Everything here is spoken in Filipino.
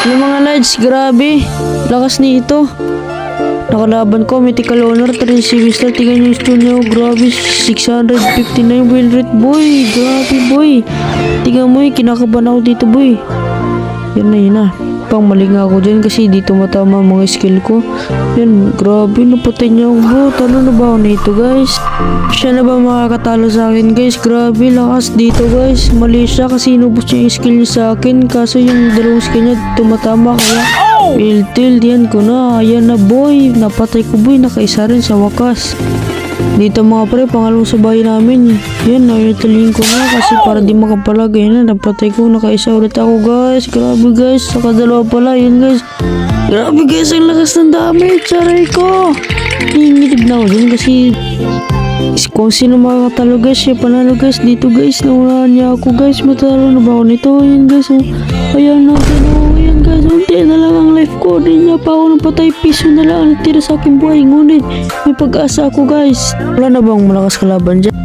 Yung mga lads, grabe. Lakas nito. Nakalaban ko, mythical honor, 3 star, tingnan yung stone niya, grabe, 659 win rate, boy, grabe, boy. Tingnan mo kinakabahan ako dito, boy. Yan na. Pang mali nga ako dyan kasi dito matama mga skill ko. Yan, grabe, napatay niya ako, bro. Talo na ba ako nito, guys? Siya na ba makakatalo sa akin, guys? Grabe, lakas dito, guys. Mali siya kasi inubos niya yung skill niya sa akin. Kaso yung dalawang skill niya tumatama kaya Piltil, yan ko na. Ayan na, boy. Napatay ko, boy. Nakaisa rin sa wakas. Dito mga pre, pangalawang sa bahay namin. Yan, naitaliin ko na kasi para di makapalag. Ayan na, napatay ko. Nakaisa ulit ako, guys. Grabe, guys. Saka dalawa pala. Yan, guys. Grabe, guys. Ang lakas ng damage. Aray ko. Hingitig na ako dyan kasi kung sino makakatalo, guys. Siya panalo, guys. Dito, guys. Naunahan niya ako, guys. Matalo na ba ako nito? Ayan, guys. Oh. Ayan na, ayan, guys. Unti na lang ang life ko. Di niya pa ako napatay. Piso na lang ang tira sa aking buhay. Ngunit may pag-asa ako, guys. Wala na bang malakas kalaban dyan?